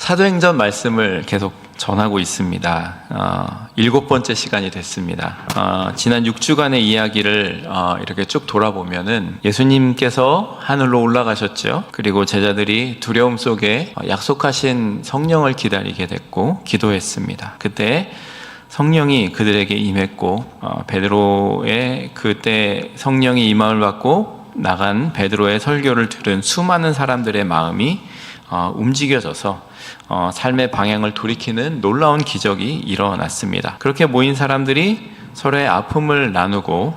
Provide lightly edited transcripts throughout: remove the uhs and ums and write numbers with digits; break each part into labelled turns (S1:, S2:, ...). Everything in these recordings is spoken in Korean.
S1: 사도행전 말씀을 계속 전하고 있습니다. 7번째 시간이 됐습니다. 지난 6주간의 이야기를 이렇게 쭉 돌아보면은 예수님께서 하늘로 올라가셨죠. 그리고 제자들이 두려움 속에 약속하신 성령을 기다리게 됐고 기도했습니다. 그때 성령이 그들에게 임했고 베드로의 그때 성령이 임함을 받고 나간 베드로의 설교를 들은 수많은 사람들의 마음이 움직여져서 삶의 방향을 돌이키는 놀라운 기적이 일어났습니다. 그렇게 모인 사람들이 서로의 아픔을 나누고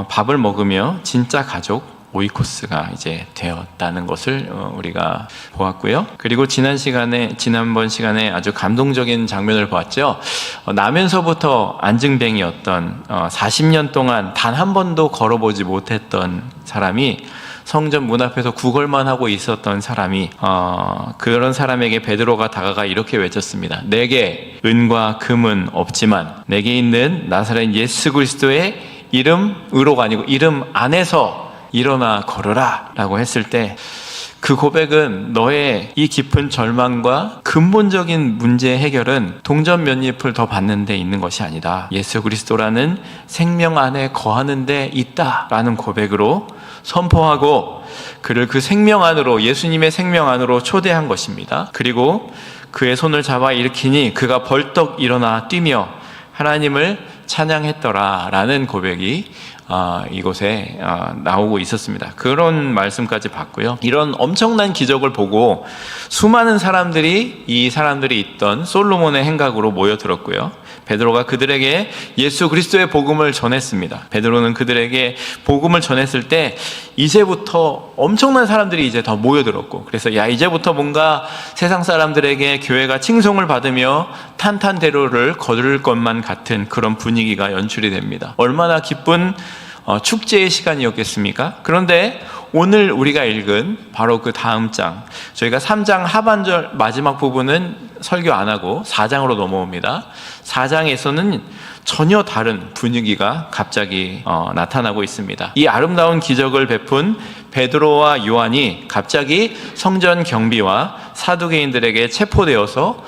S1: 밥을 먹으며 진짜 가족 오이코스가 이제 되었다는 것을 우리가 보았고요. 그리고 지난번 시간에 아주 감동적인 장면을 보았죠. 나면서부터 안증뱅이였던 40년 동안 단 한 번도 걸어보지 못했던 사람이 성전 문 앞에서 구걸만 하고 있었던 사람이 그런 사람에게 베드로가 다가가 이렇게 외쳤습니다. 내게 은과 금은 없지만 내게 있는 나사렛 예수 그리스도의 이름으로가 아니고 이름 안에서 일어나 걸으라 라고 했을 때 그 고백은 너의 이 깊은 절망과 근본적인 문제 해결은 동전 몇 잎을 더 받는 데 있는 것이 아니다. 예수 그리스도라는 생명 안에 거하는 데 있다 라는 고백으로 선포하고 그를 그 생명 안으로, 예수님의 생명 안으로 초대한 것입니다. 그리고 그의 손을 잡아 일으키니 그가 벌떡 일어나 뛰며 하나님을 찬양했더라 라는 고백이 이곳에 나오고 있었습니다. 그런 말씀까지 봤고요. 이런 엄청난 기적을 보고 수많은 사람들이 이 사람들이 있던 솔로몬의 행각으로 모여들었고요. 베드로가 그들에게 예수 그리스도의 복음을 전했습니다. 베드로는 그들에게 복음을 전했을 때 이제부터 엄청난 사람들이 이제 더 모여들었고, 그래서 이제부터 뭔가 세상 사람들에게 교회가 칭송을 받으며 탄탄대로를 거둘 것만 같은 그런 분위기가 연출이 됩니다. 얼마나 기쁜 축제의 시간이었겠습니까? 그런데 오늘 우리가 읽은 바로 그 다음 장, 저희가 3장 하반절 마지막 부분은 설교 안 하고 4장으로 넘어옵니다. 4장에서는 전혀 다른 분위기가 갑자기 나타나고 있습니다. 이 아름다운 기적을 베푼 베드로와 요한이 갑자기 성전 경비와 사두개인들에게 체포되어서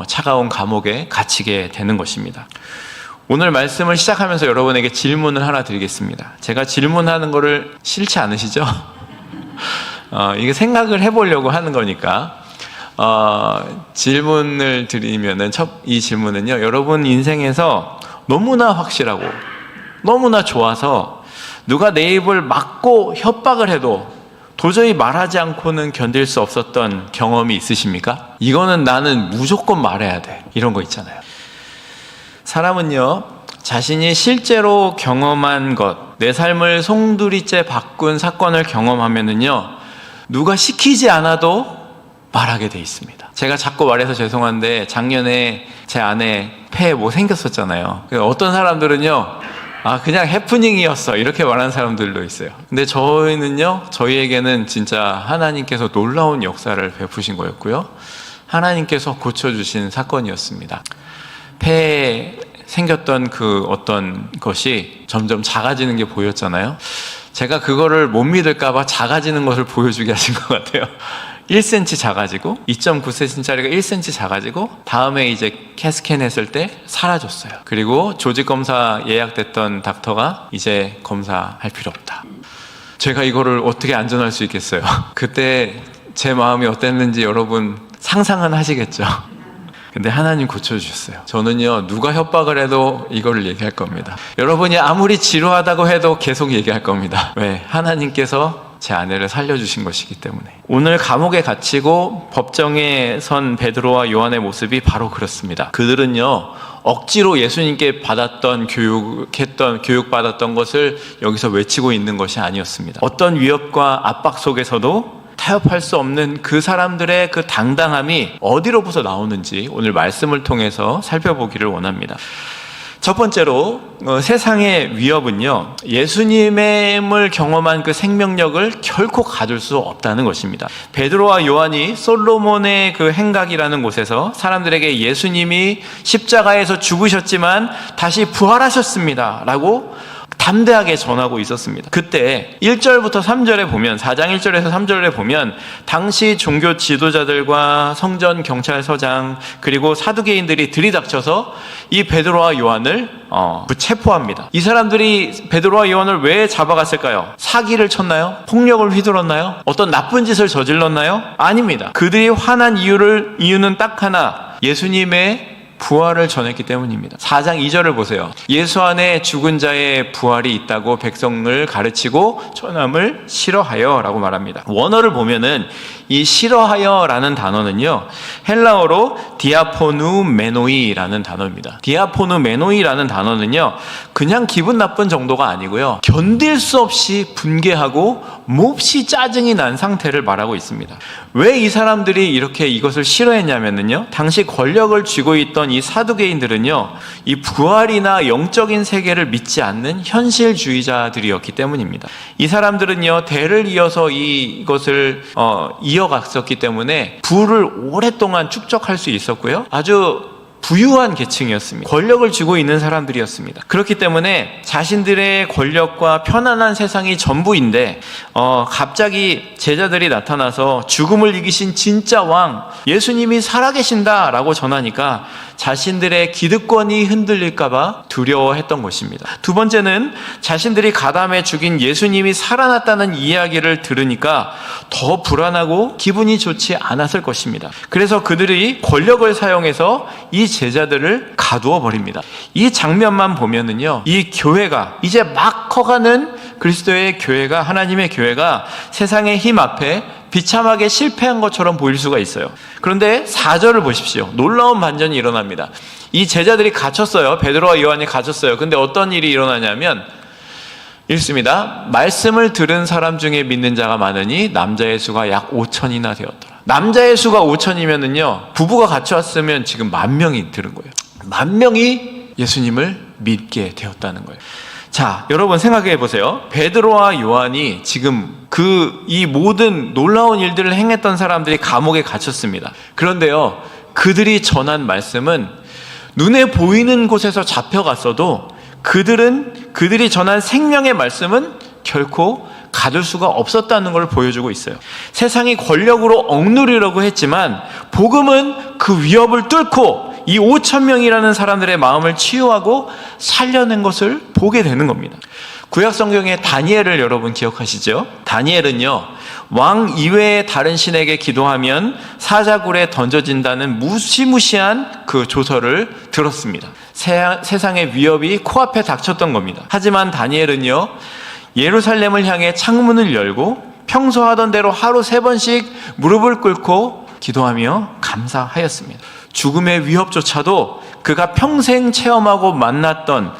S1: 차가운 감옥에 갇히게 되는 것입니다. 오늘 말씀을 시작하면서 여러분에게 질문을 하나 드리겠습니다. 제가 질문하는 거를 싫지 않으시죠? 이게 생각을 해보려고 하는 거니까 질문을 드리면은 이 질문은요, 여러분 인생에서 너무나 확실하고 너무나 좋아서 누가 내 입을 막고 협박을 해도 도저히 말하지 않고는 견딜 수 없었던 경험이 있으십니까? 이거는 나는 무조건 말해야 돼, 이런 거 있잖아요. 사람은요, 자신이 실제로 경험한 것, 내 삶을 송두리째 바꾼 사건을 경험하면은요, 누가 시키지 않아도 말하게 돼 있습니다. 제가 자꾸 말해서 죄송한데 작년에 제 아내 폐에 뭐 생겼었잖아요. 어떤 사람들은요, 그냥 해프닝이었어, 이렇게 말하는 사람들도 있어요. 근데 저희에게는 진짜 하나님께서 놀라운 역사를 베푸신 거였고요, 하나님께서 고쳐주신 사건이었습니다. 폐에 생겼던 그 어떤 것이 점점 작아지는 게 보였잖아요. 제가 그거를 못 믿을까봐 작아지는 것을 보여주게 하신 것 같아요. 1cm 작아지고 2.9cm짜리가 1cm 작아지고 다음에 이제 캐스캔 했을 때 사라졌어요. 그리고 조직검사 예약됐던 닥터가 이제 검사할 필요 없다. 제가 이거를 어떻게 안전할 수 있겠어요? 그때 제 마음이 어땠는지 여러분 상상은 하시겠죠? 근데 하나님 고쳐주셨어요. 저는요, 누가 협박을 해도 이거를 얘기할 겁니다. 여러분이 아무리 지루하다고 해도 계속 얘기할 겁니다. 왜? 하나님께서 제 아내를 살려주신 것이기 때문에. 오늘 감옥에 갇히고 법정에 선 베드로와 요한의 모습이 바로 그렇습니다. 그들은요, 억지로 예수님께 교육받았던 것을 여기서 외치고 있는 것이 아니었습니다. 어떤 위협과 압박 속에서도 타협할 수 없는 그 사람들의 그 당당함이 어디로부터 나오는지 오늘 말씀을 통해서 살펴보기를 원합니다. 첫 번째로 세상의 위협은요, 예수님을 경험한 그 생명력을 결코 가둘 수 없다는 것입니다. 베드로와 요한이 솔로몬의 그 행각이라는 곳에서 사람들에게 예수님이 십자가에서 죽으셨지만 다시 부활하셨습니다 라고 담대하게 전하고 있었습니다. 그때 1절부터 3절에 보면, 4장 1절에서 3절에 보면 당시 종교 지도자들과 성전 경찰서장 그리고 사두개인들이 들이닥쳐서 이 베드로와 요한을 체포합니다. 이 사람들이 베드로와 요한을 왜 잡아갔을까요? 사기를 쳤나요? 폭력을 휘둘렀나요? 어떤 나쁜 짓을 저질렀나요? 아닙니다. 그들이 화난 이유는 딱 하나, 예수님의 부활을 전했기 때문입니다. 4장 2절을 보세요. 예수 안에 죽은 자의 부활이 있다고 백성을 가르치고 전함을 싫어하여 라고 말합니다. 원어를 보면은 이 싫어하여 라는 단어는요, 헬라어로 디아포누메노이라는 단어입니다. 디아포누메노이라는 단어는요, 그냥 기분 나쁜 정도가 아니고요, 견딜 수 없이 분개하고 몹시 짜증이 난 상태를 말하고 있습니다. 왜 이 사람들이 이렇게 이것을 싫어했냐면요, 당시 권력을 쥐고 있던 이 사두개인들은요, 이 부활이나 영적인 세계를 믿지 않는 현실주의자들이었기 때문입니다. 이 사람들은요, 대를 이어서 이것을 이어갔었기 때문에 부를 오랫동안 축적할 수 있었고요, 아주 부유한 계층이었습니다. 권력을 쥐고 있는 사람들이었습니다. 그렇기 때문에 자신들의 권력과 편안한 세상이 전부인데 갑자기 제자들이 나타나서 죽음을 이기신 진짜 왕 예수님이 살아계신다라고 전하니까 자신들의 기득권이 흔들릴까봐 두려워했던 것입니다. 두 번째는 자신들이 가담해 죽인 예수님이 살아났다는 이야기를 들으니까 더 불안하고 기분이 좋지 않았을 것입니다. 그래서 그들이 권력을 사용해서 이 제자들을 가두어 버립니다. 이 장면만 보면은요, 이 교회가 이제 막 커가는 그리스도의 교회가, 하나님의 교회가 세상의 힘 앞에 비참하게 실패한 것처럼 보일 수가 있어요. 그런데 4절을 보십시오. 놀라운 반전이 일어납니다. 이 제자들이 갇혔어요. 베드로와 요한이 갇혔어요. 근데 어떤 일이 일어나냐면 읽습니다. 말씀을 들은 사람 중에 믿는 자가 많으니 남자의 수가 약 5천이나 되었더라. 남자의 수가 5천이면은요, 부부가 갇혀왔으면 지금 10,000명이 들은 거예요. 10,000명이 예수님을 믿게 되었다는 거예요. 자, 여러분 생각해 보세요. 베드로와 요한이 지금 이 모든 놀라운 일들을 행했던 사람들이 감옥에 갇혔습니다. 그런데요, 그들이 전한 말씀은 눈에 보이는 곳에서 잡혀갔어도 그들이 전한 생명의 말씀은 결코 가둘 수가 없었다는 걸 보여주고 있어요. 세상이 권력으로 억누르려고 했지만 복음은 그 위협을 뚫고 이 5,000명이라는 사람들의 마음을 치유하고 살려낸 것을 보게 되는 겁니다. 구약 성경의 다니엘을 여러분 기억하시죠? 다니엘은요, 왕 이외의 다른 신에게 기도하면 사자굴에 던져진다는 무시무시한 그 조서를 들었습니다. 세상의 위협이 코앞에 닥쳤던 겁니다. 하지만 다니엘은요, 예루살렘을 향해 창문을 열고 평소 하던 대로 하루 3번씩 무릎을 꿇고 기도하며 감사하였습니다. 죽음의 위협조차도 그가 평생 체험하고 만났던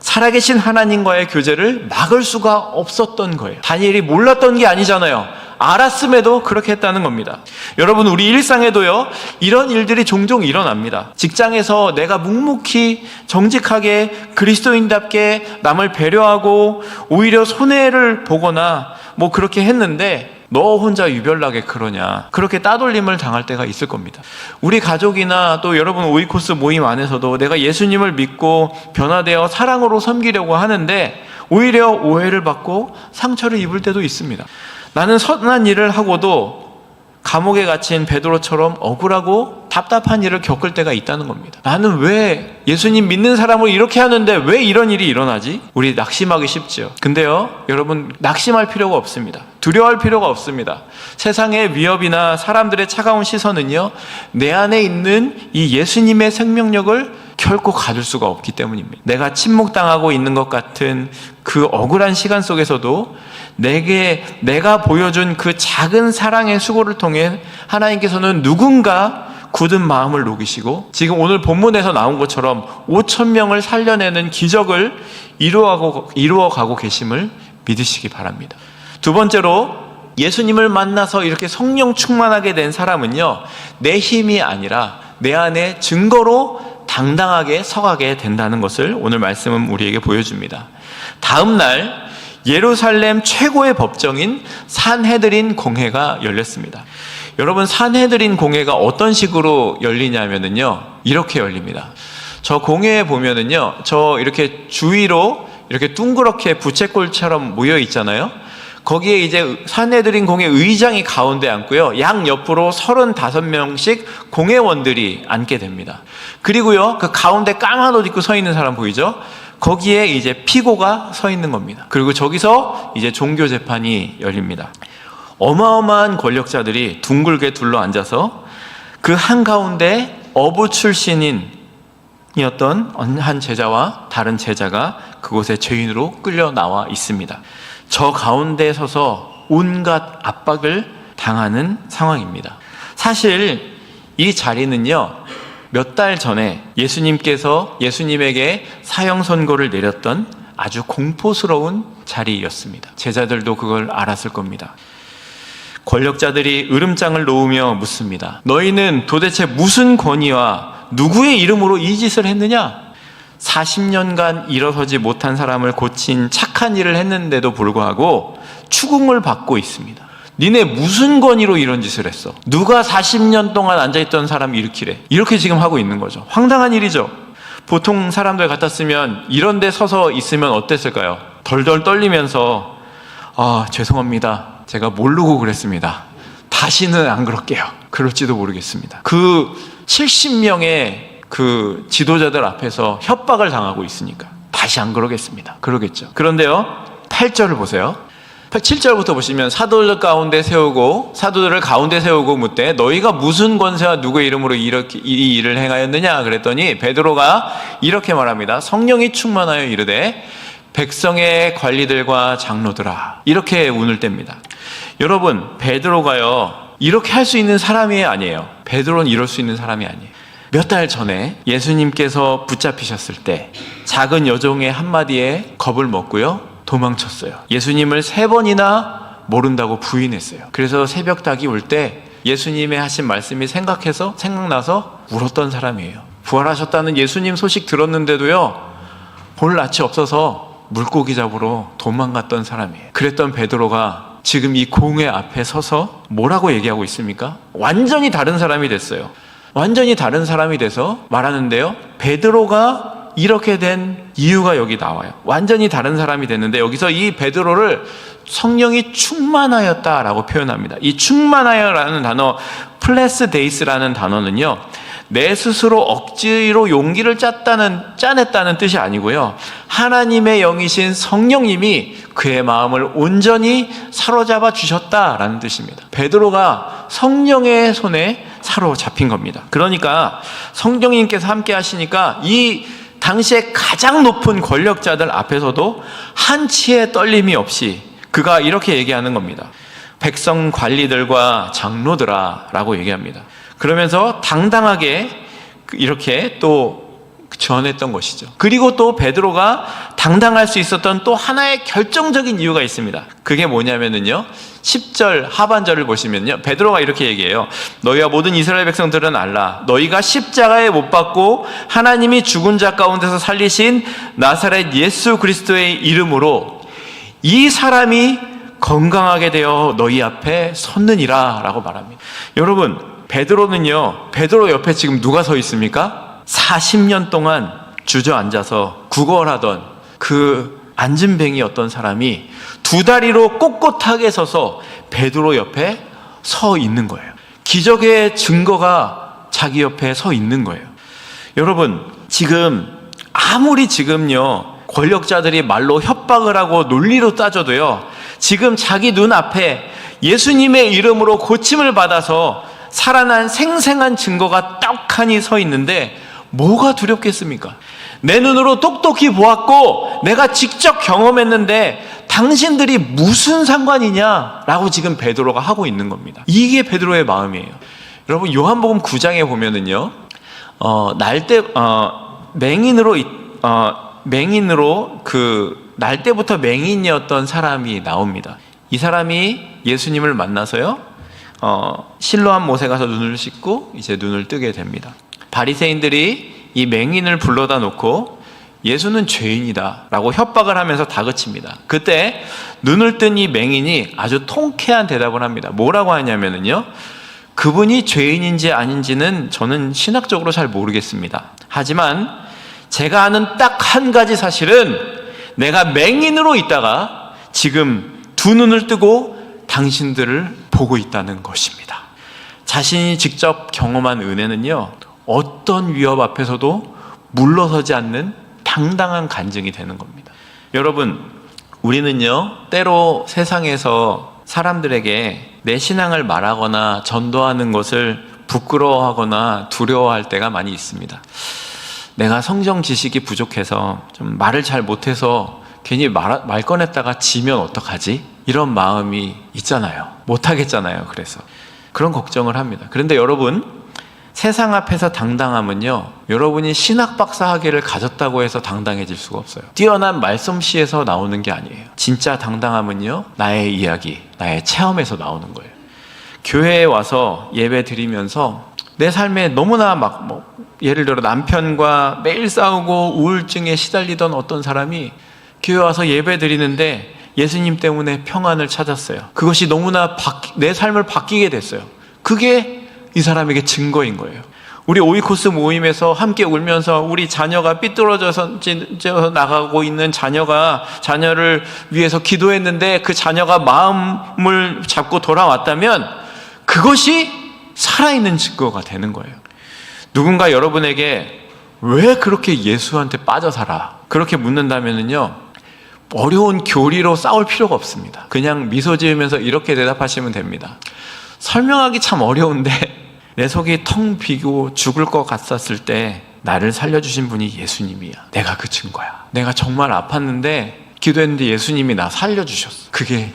S1: 살아계신 하나님과의 교제를 막을 수가 없었던 거예요. 다니엘이 몰랐던 게 아니잖아요. 알았음에도 그렇게 했다는 겁니다. 여러분, 우리 일상에도요, 이런 일들이 종종 일어납니다. 직장에서 내가 묵묵히 정직하게 그리스도인답게 남을 배려하고 오히려 손해를 보거나 뭐 그렇게 했는데 너 혼자 유별나게 그러냐, 그렇게 따돌림을 당할 때가 있을 겁니다. 우리 가족이나 또 여러분 오이코스 모임 안에서도 내가 예수님을 믿고 변화되어 사랑으로 섬기려고 하는데 오히려 오해를 받고 상처를 입을 때도 있습니다. 나는 선한 일을 하고도 감옥에 갇힌 베드로처럼 억울하고 답답한 일을 겪을 때가 있다는 겁니다. 나는 왜 예수님 믿는 사람을 이렇게 하는데 왜 이런 일이 일어나지? 우리 낙심하기 쉽죠. 근데요, 여러분, 낙심할 필요가 없습니다. 두려워할 필요가 없습니다. 세상의 위협이나 사람들의 차가운 시선은요, 내 안에 있는 이 예수님의 생명력을 결코 가둘 수가 없기 때문입니다. 내가 침묵당하고 있는 것 같은 그 억울한 시간 속에서도 내가 보여준 그 작은 사랑의 수고를 통해 하나님께서는 누군가 굳은 마음을 녹이시고 지금 오늘 본문에서 나온 것처럼 5,000명을 살려내는 기적을 이루어가고 계심을 믿으시기 바랍니다. 두 번째로, 예수님을 만나서 이렇게 성령 충만하게 된 사람은요, 내 힘이 아니라 내 안에 증거로 당당하게 서가게 된다는 것을 오늘 말씀은 우리에게 보여줍니다. 다음 날 예루살렘 최고의 법정인 산헤드린 공회가 열렸습니다. 여러분, 산헤드린 공회가 어떤 식으로 열리냐면요, 이렇게 열립니다. 저 공회에 보면은요, 저 이렇게 주위로 이렇게 둥그렇게 부채꼴처럼 모여 있잖아요. 거기에 이제 산헤드린 공회 의장이 가운데 앉고요. 양 옆으로 35명씩 공회원들이 앉게 됩니다. 그리고요, 그 가운데 까만 옷 입고 서 있는 사람 보이죠? 거기에 이제 피고가 서 있는 겁니다. 그리고 저기서 이제 종교 재판이 열립니다. 어마어마한 권력자들이 둥글게 둘러 앉아서 그 한가운데 어부 출신이었던 한 제자와 다른 제자가 그곳에 죄인으로 끌려 나와 있습니다. 저 가운데 서서 온갖 압박을 당하는 상황입니다. 사실 이 자리는요, 몇 달 전에 예수님에게 사형 선고를 내렸던 아주 공포스러운 자리였습니다. 제자들도 그걸 알았을 겁니다. 권력자들이 으름장을 놓으며 묻습니다. 너희는 도대체 무슨 권위와 누구의 이름으로 이 짓을 했느냐? 40년간 일어서지 못한 사람을 고친 착한 일을 했는데도 불구하고 추궁을 받고 있습니다. 니네 무슨 권위로 이런 짓을 했어? 누가 40년 동안 앉아있던 사람을 일으키래? 이렇게 지금 하고 있는 거죠. 황당한 일이죠. 보통 사람들 같았으면 이런 데 서서 있으면 어땠을까요? 덜덜 떨리면서 죄송합니다. 제가 모르고 그랬습니다. 다시는 안 그럴게요. 그럴지도 모르겠습니다. 그 70명의 그 지도자들 앞에서 협박을 당하고 있으니까 다시 안 그러겠습니다. 그러겠죠. 그런데요, 8절을 보세요. 7절부터 보시면 사도들을 가운데 세우고 묻되 너희가 무슨 권세와 누구의 이름으로 이렇게 이 일을 행하였느냐 그랬더니 베드로가 이렇게 말합니다. 성령이 충만하여 이르되 백성의 관리들과 장로들아, 이렇게 운을 뗍니다. 여러분, 베드로가요 이렇게 할 수 있는 사람이 아니에요. 베드로는 이럴 수 있는 사람이 아니에요. 몇 달 전에 예수님께서 붙잡히셨을 때 작은 여종의 한마디에 겁을 먹고요, 도망쳤어요. 예수님을 3번이나 모른다고 부인했어요. 그래서 새벽닭이 올 때 예수님의 하신 말씀이 생각나서 울었던 사람이에요. 부활하셨다는 예수님 소식 들었는데도요, 볼 낯이 없어서 물고기 잡으러 도망갔던 사람이에요. 그랬던 베드로가 지금 이 공회 앞에 서서 뭐라고 얘기하고 있습니까? 완전히 다른 사람이 됐어요. 완전히 다른 사람이 돼서 말하는데요, 베드로가 이렇게 된 이유가 여기 나와요. 완전히 다른 사람이 됐는데 여기서 이 베드로를 성령이 충만하였다라고 표현합니다. 이 충만하여라는 단어, 플레스데이스라는 단어는요, 내 스스로 억지로 용기를 짜냈다는 뜻이 아니고요, 하나님의 영이신 성령님이 그의 마음을 온전히 사로잡아 주셨다라는 뜻입니다. 베드로가 성령의 손에 사로잡힌 겁니다. 그러니까 성령님께서 함께 하시니까 이 당시에 가장 높은 권력자들 앞에서도 한치의 떨림이 없이 그가 이렇게 얘기하는 겁니다. 백성 관리들과 장로들아 라고 얘기합니다. 그러면서 당당하게 이렇게 또 전했던 것이죠. 그리고 또 베드로가 당당할 수 있었던 또 하나의 결정적인 이유가 있습니다. 그게 뭐냐면요, 10절 하반절을 보시면요, 베드로가 이렇게 얘기해요. 너희와 모든 이스라엘 백성들은 알라. 너희가 십자가에 못 박고 하나님이 죽은 자 가운데서 살리신 나사렛 예수 그리스도의 이름으로 이 사람이 건강하게 되어 너희 앞에 섰느니라 라고 말합니다. 여러분, 베드로 옆에 지금 누가 서 있습니까? 40년 동안 주저앉아서 구걸하던 그 안진뱅이였던 사람이 두 다리로 꼿꼿하게 서서 베드로 옆에 서 있는 거예요. 기적의 증거가 자기 옆에 서 있는 거예요. 여러분, 아무리 지금요 권력자들이 말로 협박을 하고 논리로 따져도요, 지금 자기 눈앞에 예수님의 이름으로 고침을 받아서 살아난 생생한 증거가 떡하니 서 있는데 뭐가 두렵겠습니까? 내 눈으로 똑똑히 보았고 내가 직접 경험했는데 당신들이 무슨 상관이냐라고 지금 베드로가 하고 있는 겁니다. 이게 베드로의 마음이에요. 여러분, 요한복음 9장에 보면은요, 맹인으로 그 날 때부터 맹인이었던 사람이 나옵니다. 이 사람이 예수님을 만나서요, 실로암 못에 가서 눈을 씻고 이제 눈을 뜨게 됩니다. 바리새인들이 이 맹인을 불러다 놓고 예수는 죄인이다 라고 협박을 하면서 다그칩니다. 그때 눈을 뜬 이 맹인이 아주 통쾌한 대답을 합니다. 뭐라고 하냐면요, 그분이 죄인인지 아닌지는 저는 신학적으로 잘 모르겠습니다. 하지만 제가 아는 딱 한 가지 사실은 내가 맹인으로 있다가 지금 두 눈을 뜨고 당신들을 보고 있다는 것입니다. 자신이 직접 경험한 은혜는요, 어떤 위협 앞에서도 물러서지 않는 당당한 간증이 되는 겁니다. 여러분, 우리는요, 때로 세상에서 사람들에게 내 신앙을 말하거나 전도하는 것을 부끄러워하거나 두려워할 때가 많이 있습니다. 내가 성경 지식이 부족해서 좀 말을 잘 못해서 괜히 말 꺼냈다가 지면 어떡하지? 이런 마음이 있잖아요. 못하겠잖아요. 그래서 그런 걱정을 합니다. 그런데 여러분, 세상 앞에서 당당함은요, 여러분이 신학 박사 학위를 가졌다고 해서 당당해질 수가 없어요. 뛰어난 말솜씨에서 나오는 게 아니에요. 진짜 당당함은요, 나의 이야기, 나의 체험에서 나오는 거예요. 교회에 와서 예배 드리면서 내 삶에 너무나 예를 들어 남편과 매일 싸우고 우울증에 시달리던 어떤 사람이 교회 와서 예배 드리는데 예수님 때문에 평안을 찾았어요. 그것이 너무나 내 삶을 바뀌게 됐어요. 그게 이 사람에게 증거인 거예요. 우리 오이코스 모임에서 함께 울면서 우리 자녀가 삐뚤어져서 나가고 있는 자녀를 위해서 기도했는데 그 자녀가 마음을 잡고 돌아왔다면 그것이 살아있는 증거가 되는 거예요. 누군가 여러분에게 왜 그렇게 예수한테 빠져 살아? 그렇게 묻는다면요, 어려운 교리로 싸울 필요가 없습니다. 그냥 미소 지으면서 이렇게 대답하시면 됩니다. 설명하기 참 어려운데 내 속이 텅 비고 죽을 것 같았을 때 나를 살려주신 분이 예수님이야. 내가 그 증거야. 내가 정말 아팠는데 기도했는데 예수님이 나 살려주셨어.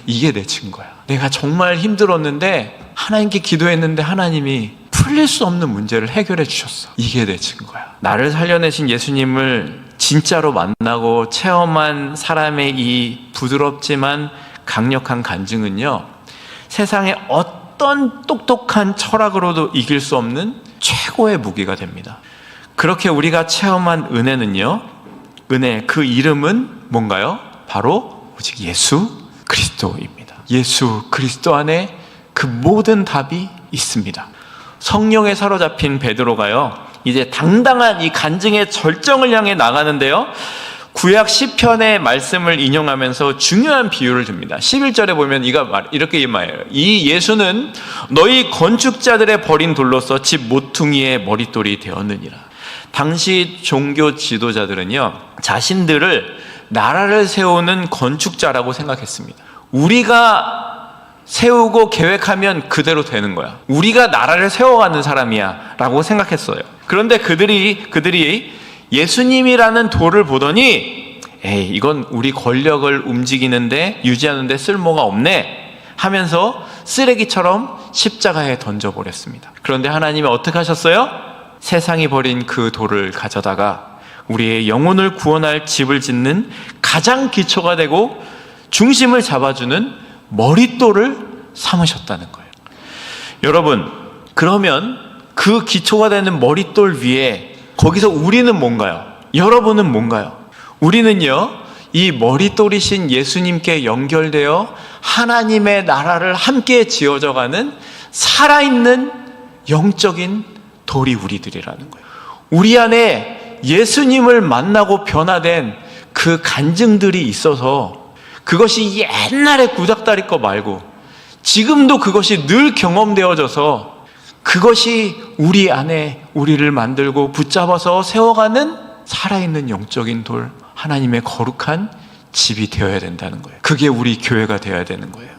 S1: 이게 내 증거야. 내가 정말 힘들었는데 하나님께 기도했는데 하나님이 풀릴 수 없는 문제를 해결해 주셨어. 이게 내 증거야. 나를 살려내신 예수님을 진짜로 만나고 체험한 사람의 이 부드럽지만 강력한 간증은요, 세상의 어떤 똑똑한 철학으로도 이길 수 없는 최고의 무기가 됩니다. 그렇게 우리가 체험한 은혜는요, 그 이름은 뭔가요? 바로 오직 예수 그리스도입니다. 예수 그리스도 안에 그 모든 답이 있습니다. 성령에 사로잡힌 베드로가요, 이제 당당한 이 간증의 절정을 향해 나가는데요, 구약 시편의 말씀을 인용하면서 중요한 비유를 듭니다. 11절에 보면 이렇게 말해요. 이 예수는 너희 건축자들의 버린 돌로서 집 모퉁이의 머릿돌이 되었느니라. 당시 종교 지도자들은요, 자신들을 나라를 세우는 건축자라고 생각했습니다. 우리가 세우고 계획하면 그대로 되는 거야. 우리가 나라를 세워가는 사람이야 라고 생각했어요. 그런데 그들이 예수님이라는 돌을 보더니 이건 우리 권력을 움직이는데 유지하는데 쓸모가 없네 하면서 쓰레기처럼 십자가에 던져버렸습니다. 그런데 하나님이 어떻게 하셨어요? 세상이 버린 그 돌을 가져다가 우리의 영혼을 구원할 집을 짓는 가장 기초가 되고 중심을 잡아주는 머릿돌을 삼으셨다는 거예요. 여러분, 그러면 그 기초가 되는 머릿돌 위에 거기서 우리는 뭔가요? 여러분은 뭔가요? 우리는요, 이 머릿돌이신 예수님께 연결되어 하나님의 나라를 함께 지어져가는 살아있는 영적인 돌이 우리들이라는 거예요. 우리 안에 예수님을 만나고 변화된 그 간증들이 있어서 그것이 옛날에 구닥다리 거 말고 지금도 그것이 늘 경험되어져서 그것이 우리 안에 우리를 만들고 붙잡아서 세워가는 살아있는 영적인 돌, 하나님의 거룩한 집이 되어야 된다는 거예요. 그게 우리 교회가 되어야 되는 거예요.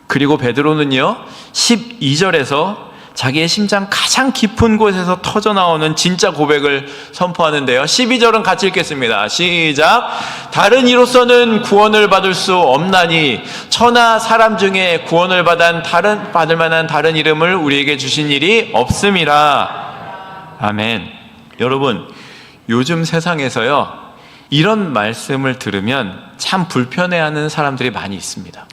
S1: 그리고 베드로는요, 12절에서 자기의 심장 가장 깊은 곳에서 터져나오는 진짜 고백을 선포하는데요, 12절은 같이 읽겠습니다. 시작. 다른 이로서는 구원을 받을 수 없나니 천하 사람 중에 구원을 받을 만한 다른 이름을 우리에게 주신 일이 없음이라. 아멘. 여러분, 요즘 세상에서요, 이런 말씀을 들으면 참 불편해하는 사람들이 많이 있습니다.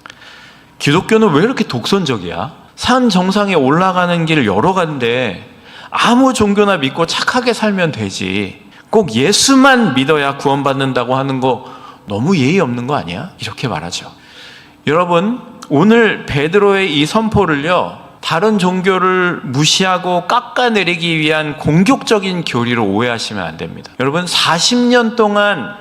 S1: 기독교는 왜 이렇게 독선적이야? 산 정상에 올라가는 길 여러 가지인데 아무 종교나 믿고 착하게 살면 되지, 꼭 예수만 믿어야 구원받는다고 하는 거 너무 예의 없는 거 아니야? 이렇게 말하죠. 여러분, 오늘 베드로의 이 선포를요, 다른 종교를 무시하고 깎아내리기 위한 공격적인 교리로 오해하시면 안 됩니다. 여러분, 40년 동안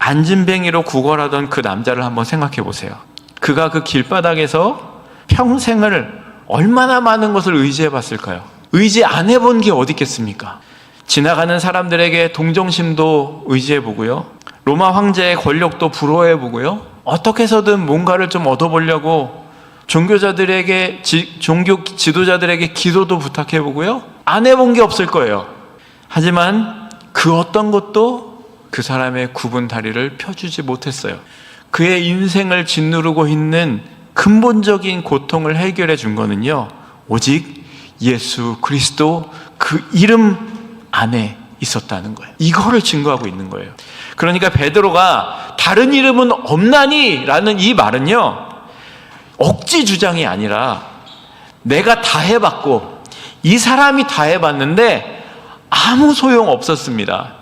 S1: 안진뱅이로 구걸하던 그 남자를 한번 생각해 보세요. 그가 그 길바닥에서 평생을 얼마나 많은 것을 의지해 봤을까요? 의지 안 해본 게 어디 있겠습니까? 지나가는 사람들에게 동정심도 의지해 보고요, 로마 황제의 권력도 부러워해 보고요, 어떻게 해서든 뭔가를 좀 얻어보려고 종교자들에게, 종교 지도자들에게 기도도 부탁해 보고요, 안 해본 게 없을 거예요. 하지만 그 어떤 것도 그 사람의 굽은 다리를 펴주지 못했어요. 그의 인생을 짓누르고 있는 근본적인 고통을 해결해 준 거는요, 오직 예수 그리스도 그 이름 안에 있었다는 거예요. 이거를 증거하고 있는 거예요. 그러니까 베드로가 다른 이름은 없나니? 라는 이 말은요, 억지 주장이 아니라 내가 다 해봤고 이 사람이 다 해봤는데 아무 소용 없었습니다.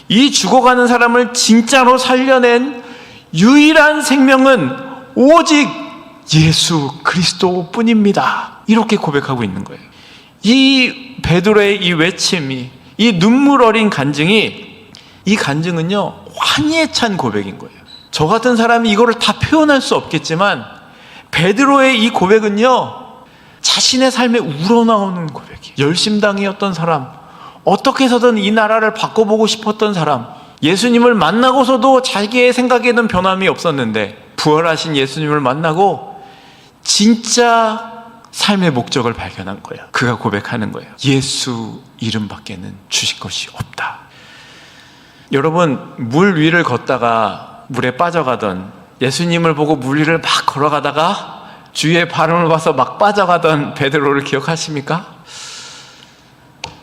S1: 이 죽어가는 사람을 진짜로 살려낸 유일한 생명은 오직 예수 그리스도 뿐입니다. 이렇게 고백하고 있는 거예요. 이 베드로의 이 외침이, 이 눈물 어린 간증이, 이 간증은요, 환희에 찬 고백인 거예요. 저 같은 사람이 이거를 다 표현할 수 없겠지만 베드로의 이 고백은요, 자신의 삶에 우러나오는 고백이에요. 열심당이었던 사람, 어떻게 해서든 이 나라를 바꿔보고 싶었던 사람, 예수님을 만나고서도 자기의 생각에는 변함이 없었는데 부활하신 예수님을 만나고 진짜 삶의 목적을 발견한 거예요. 그가 고백하는 거예요. 예수 이름밖에는 주실 것이 없다. 여러분, 물 위를 걷다가 물에 빠져가던, 예수님을 보고 물 위를 막 걸어가다가 주위의 바람을 봐서 막 빠져가던 베드로를 기억하십니까?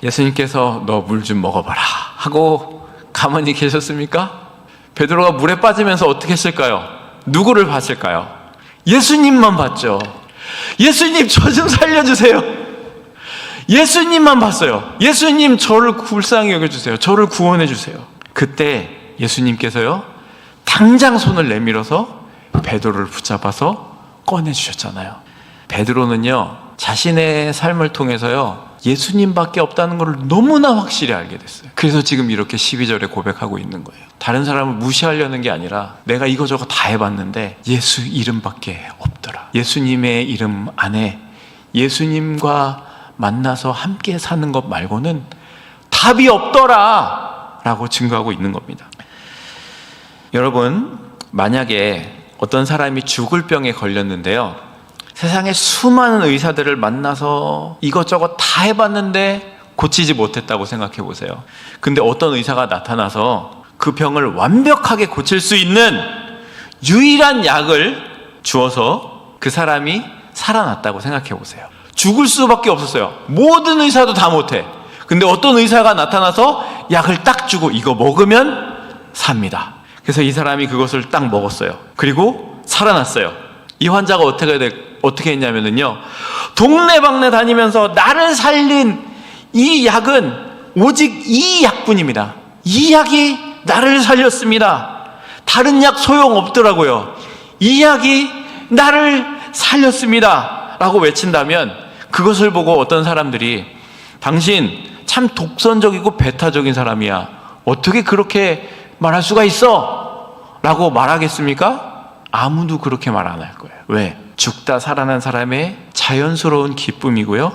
S1: 예수님께서 너 물 좀 먹어봐라 하고 가만히 계셨습니까? 베드로가 물에 빠지면서 어떻게 했을까요? 누구를 봤을까요? 예수님만 봤죠. 예수님, 저 좀 살려주세요. 예수님만 봤어요. 예수님, 저를 불쌍히 여겨주세요. 저를 구원해 주세요. 그때 예수님께서요, 당장 손을 내밀어서 베드로를 붙잡아서 꺼내주셨잖아요. 베드로는요, 자신의 삶을 통해서요, 예수님밖에 없다는 것을 너무나 확실히 알게 됐어요. 그래서 지금 이렇게 12절에 고백하고 있는 거예요. 다른 사람을 무시하려는 게 아니라 내가 이거저거 다 해봤는데 예수 이름밖에 없더라. 예수님의 이름 안에 예수님과 만나서 함께 사는 것 말고는 답이 없더라 라고 증거하고 있는 겁니다. 여러분, 만약에 어떤 사람이 죽을 병에 걸렸는데요, 세상에 수많은 의사들을 만나서 이것저것 다 해봤는데 고치지 못했다고 생각해 보세요. 근데 어떤 의사가 나타나서 그 병을 완벽하게 고칠 수 있는 유일한 약을 주어서 그 사람이 살아났다고 생각해 보세요. 죽을 수밖에 없었어요. 모든 의사도 다 못해. 근데 어떤 의사가 나타나서 약을 딱 주고 이거 먹으면 삽니다. 그래서 이 사람이 그것을 딱 먹었어요. 그리고 살아났어요. 이 환자가 어떻게 했냐면요, 동네방네 다니면서 나를 살린 이 약은 오직 이 약뿐입니다. 이 약이 나를 살렸습니다. 다른 약 소용없더라고요. 이 약이 나를 살렸습니다 라고 외친다면 그것을 보고 어떤 사람들이 당신 참 독선적이고 배타적인 사람이야, 어떻게 그렇게 말할 수가 있어? 라고 말하겠습니까? 아무도 그렇게 말 안 할 거예요. 왜? 죽다 살아난 사람의 자연스러운 기쁨이고요,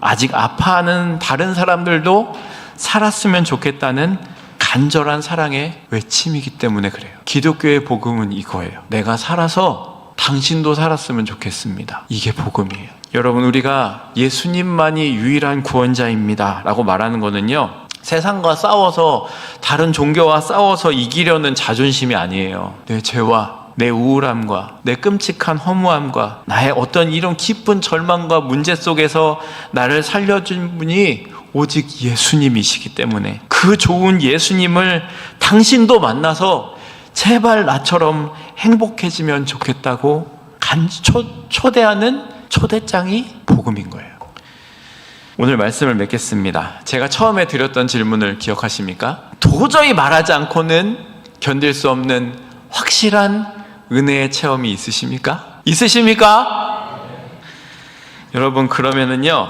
S1: 아직 아파하는 다른 사람들도 살았으면 좋겠다는 간절한 사랑의 외침이기 때문에 그래요. 기독교의 복음은 이거예요. 내가 살아서 당신도 살았으면 좋겠습니다. 이게 복음이에요. 여러분, 우리가 예수님만이 유일한 구원자입니다 라고 말하는 거는요, 세상과 싸워서, 다른 종교와 싸워서 이기려는 자존심이 아니에요. 내 죄와 내 우울함과 내 끔찍한 허무함과 나의 어떤 이런 기쁜 절망과 문제 속에서 나를 살려준 분이 오직 예수님이시기 때문에 그 좋은 예수님을 당신도 만나서 제발 나처럼 행복해지면 좋겠다고 초대하는 초대장이 복음인 거예요. 오늘 말씀을 맺겠습니다. 제가 처음에 드렸던 질문을 기억하십니까? 도저히 말하지 않고는 견딜 수 없는 확실한 은혜의 체험이 있으십니까? 있으십니까? 여러분, 그러면은요,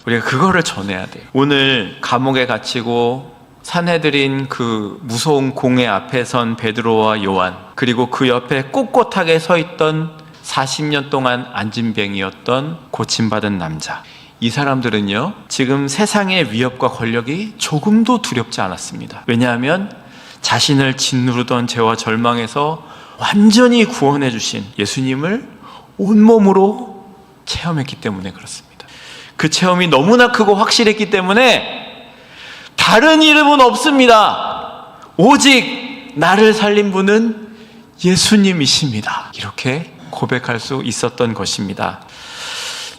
S1: 우리가 그거를 전해야 돼요. 오늘 감옥에 갇히고 산헤드린 그 무서운 공회 앞에 선 베드로와 요한, 그리고 그 옆에 꼿꼿하게 서 있던 40년 동안 안진뱅이였던 고침받은 남자, 이 사람들은요 지금 세상의 위협과 권력이 조금도 두렵지 않았습니다. 왜냐하면 자신을 짓누르던 죄와 절망에서 완전히 구원해 주신 예수님을 온몸으로 체험했기 때문에 그렇습니다. 그 체험이 너무나 크고 확실했기 때문에 다른 이름은 없습니다. 오직 나를 살린 분은 예수님이십니다. 이렇게 고백할 수 있었던 것입니다.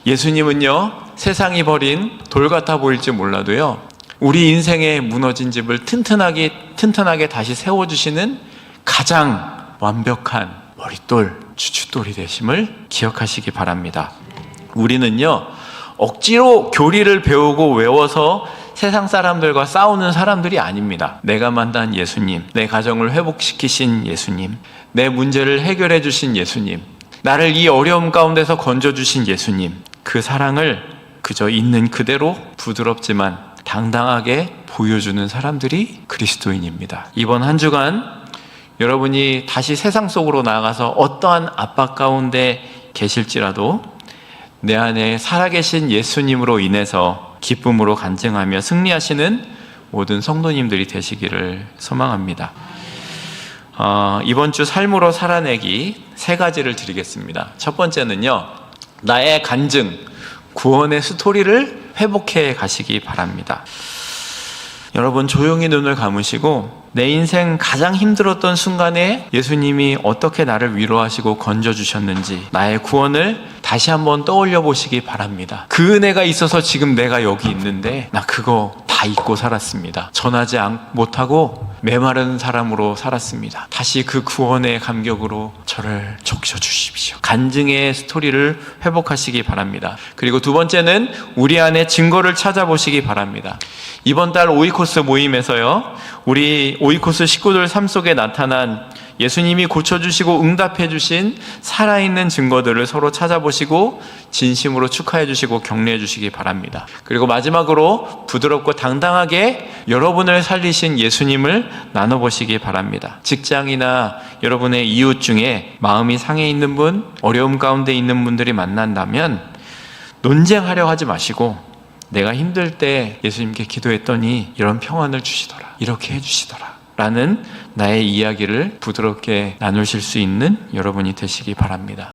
S1: 예수님은요, 세상이 버린 돌 같아 보일지 몰라도요, 우리 인생의 무너진 집을 튼튼하게 다시 세워주시는 가장 완벽한 머릿돌, 주춧돌이 되심을 기억하시기 바랍니다. 우리는요, 억지로 교리를 배우고 외워서 세상 사람들과 싸우는 사람들이 아닙니다. 내가 만난 예수님, 내 가정을 회복시키신 예수님, 내 문제를 해결해 주신 예수님, 나를 이 어려움 가운데서 건져주신 예수님, 그 사랑을 그저 있는 그대로 부드럽지만 당당하게 보여주는 사람들이 그리스도인입니다. 이번 한 주간 여러분이 다시 세상 속으로 나아가서 어떠한 압박 가운데 계실지라도 내 안에 살아계신 예수님으로 인해서 기쁨으로 간증하며 승리하시는 모든 성도님들이 되시기를 소망합니다. 이번 주 삶으로 살아내기 3가지를 드리겠습니다. 첫 번째는요, 나의 간증, 구원의 스토리를 회복해 가시기 바랍니다. 여러분, 조용히 눈을 감으시고 내 인생 가장 힘들었던 순간에 예수님이 어떻게 나를 위로하시고 건져주셨는지, 나의 구원을 다시 한번 떠올려 보시기 바랍니다. 그 은혜가 있어서 지금 내가 여기 있는데 나 그거 다 잊고 살았습니다. 전하지 못하고 메마른 사람으로 살았습니다. 다시 그 구원의 감격으로 저를 적셔주십시오. 간증의 스토리를 회복하시기 바랍니다. 그리고 두 번째는 우리 안에 증거를 찾아보시기 바랍니다. 이번 달 오이코스 모임에서요, 우리 오이코스 식구들 삶 속에 나타난 예수님이 고쳐주시고 응답해주신 살아있는 증거들을 서로 찾아보시고 진심으로 축하해주시고 격려해주시기 바랍니다. 그리고 마지막으로 부드럽고 당당하게 여러분을 살리신 예수님을 나눠보시기 바랍니다. 직장이나 여러분의 이웃 중에 마음이 상해 있는 분, 어려움 가운데 있는 분들이 만난다면 논쟁하려 하지 마시고, 내가 힘들 때 예수님께 기도했더니 이런 평안을 주시더라, 이렇게 해주시더라 라는 나의 이야기를 부드럽게 나누실 수 있는 여러분이 되시기 바랍니다.